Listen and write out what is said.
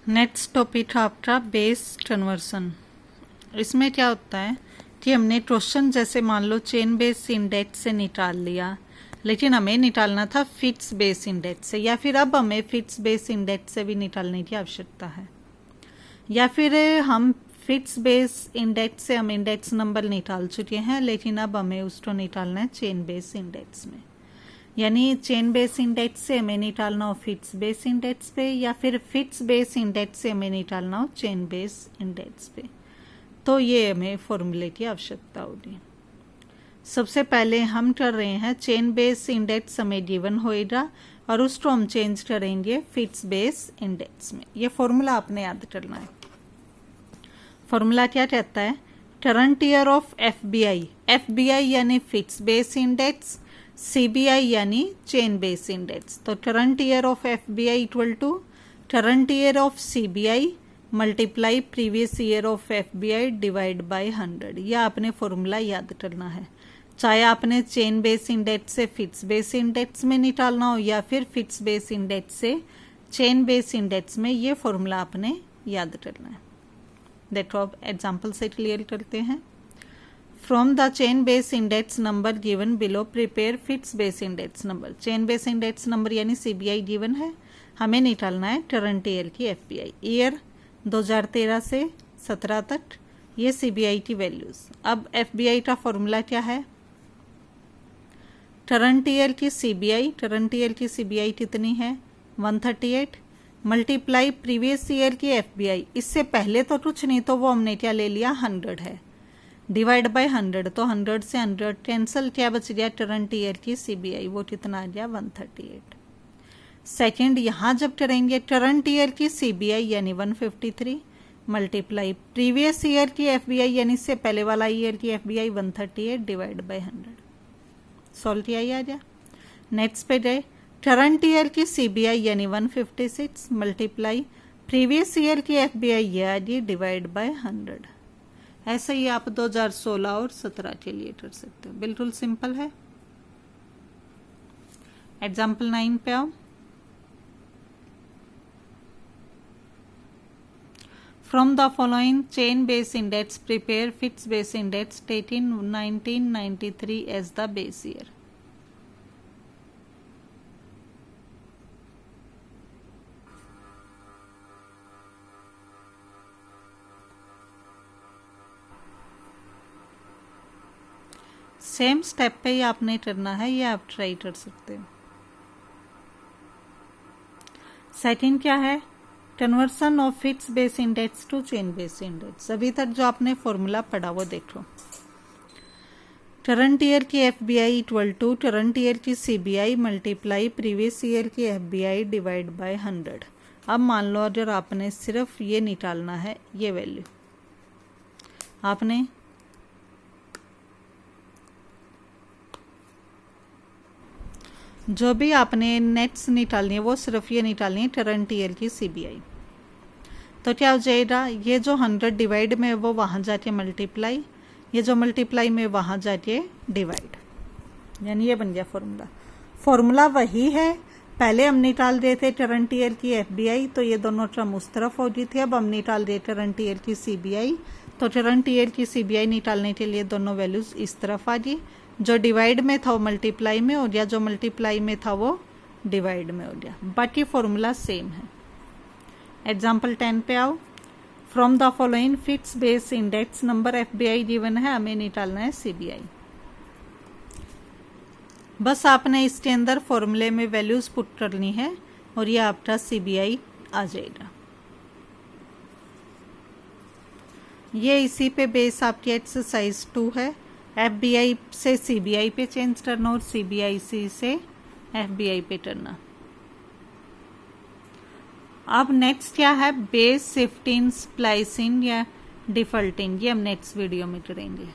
Next topic है आपका base conversion. इसमें क्या होता है कि हमने क्वेश्चन जैसे मान लो चेन बेस इंडेक्स से निकाल लिया, लेकिन हमें निकालना था फिट्स बेस इंडेक्स से, या फिर अब हमें फिट्स बेस इंडेक्स से भी निकालने की आवश्यकता है, या फिर हम फिट्स बेस इंडेक्स से हम इंडेक्स नंबर निकाल चुके हैं, लेकिन अब हमें उसको निकालना है चेन बेस इंडेक्स में। यानी चेन बेस इंडेक्स से हमें निकालना हो फिट्स बेस इंडेक्स पे, या फिर फिट्स बेस इंडेक्स से हमें निकालना हो चेन बेस इंडेक्स पे। तो ये हमें फॉर्मूले की आवश्यकता होगी। सबसे पहले हम कर रहे हैं चेन बेस इंडेक्स हमें गिवन होएगा और उसको हम चेंज करेंगे फिट्स बेस इंडेक्स में। ये फॉर्मूला आपने याद करना है। फॉर्मूला क्या कहता है? Current year of FBI, FBI यानी फिट्स बेस इंडेक्स, सीबीआई यानी चेन बेस इंडेक्स। तो current year of FBI equal to current year of CBI multiply previous year of FBI divide by 100। यह आपने फॉर्मूला याद करना है, चाहे आपने चेन बेस इंडेक्स से फिट्स बेस इंडेक्स में निकालना हो या फिर फिट्स बेस इंडेक्स से चेन बेस इंडेक्स में। ये फॉर्मूला आपने याद करना है। देखो अब एग्जाम्पल से क्लियर करते हैं। From the chain base index number given below prepare fits base index number. Chain base index number यानी सीबीआई गिवन है, हमें निकालना है करंट ईयर की एफबीआई। ईयर 2013 से 17 तक, ये सीबीआई की वैल्यूज। अब एफबीआई का फॉर्मूला क्या है? करंट ईयर की सीबीआई, करंट ईयर की सीबीआई कितनी है? 138 मल्टीप्लाई प्रीवियस ईयर की एफबीआई। इससे पहले तो कुछ नहीं, तो वो हमने क्या ले लिया? 100 है, डिवाइड बाय 100। तो 100 से 100 कैंसिल, क्या बच गया? करंट ईयर की सीबीआई, वो कितना आ गया? 138। सेकेंड, यहाँ जब करेंगे करंट ईयर की सीबीआई यानी 153 मल्टीप्लाई प्रीवियस ईयर की एफबीआई यानी इससे पहले वाला ईयर की एफबीआई 138 डिवाइड बाय 100। सॉल्व किया ही आ गया। नेक्स्ट पे गए, करंट ईयर की सीबीआई यानी 156 मल्टीप्लाई प्रीवियस ईयर की एफबीआई ये आ गई डिवाइड बाय 100। ऐसे ही आप 2016 और 17 के लिए कर सकते हो, बिल्कुल सिंपल है। एग्जाम्पल 9 पे आओ। From the following chain base index, prepare fixed base index taking 1993 as the base year. Same step पे ही आपने करना है, ये आप ट्राई कर सकते हो। सेकंड क्या है? Conversion of fixed base index to chain base index. अभी तक जो आपने फॉर्मूला पढ़ा वो देखो। करंट ईयर की FBI equal to current year की सीबीआई मल्टीप्लाई प्रीवियस ईयर की एफबीआई डिवाइड बाय 100। अब मान लो अगर आपने सिर्फ ये निकालना है, ये वैल्यू आपने जो भी आपने नेट्स निकालनी है वो सिर्फ ये निकालनी है करंट ईयर की सीबीआई। तो क्या हो जाएगा? ये जो 100 डिवाइड में वो वहाँ जाके मल्टीप्लाई, ये जो मल्टीप्लाई में वहाँ जाके डिवाइड, यानी ये बन गया फॉर्मूला। फॉर्मूला वही है, पहले हम निकाल रहे थे करंट ईयर की एफबीआई, तो ये दोनों टर्म उस तरफ हो गई थी। अब हम निकाल रहे करंट ईयर की सीबीआई, तो करंट ईयर की सीबीआई निकालने के लिए दोनों वैल्यूज इस तरफ आ गई। जो डिवाइड में था वो मल्टीप्लाई में हो गया, जो मल्टीप्लाई में था वो डिवाइड में हो गया। बाकी फॉर्मूला सेम है। एग्जाम्पल 10 पे आओ। From the following fits base index number FBI given है, हमें निकालना है सीबीआई। बस आपने इसके अंदर फॉर्मूले में वैल्यूज पुट करनी है और ये आपका सीबीआई आ जाएगा। ये इसी पे बेस आपकी एक्सरसाइज 2 है। एफबीआई से सीबीआई पे चेंज करना और सीबीआई से एफबीआई पे करना। अब नेक्स्ट क्या है? बेस शिफ्टिंग, स्प्लाइसिंग या डिफॉल्टिंग, ये हम नेक्स्ट वीडियो में करेंगे।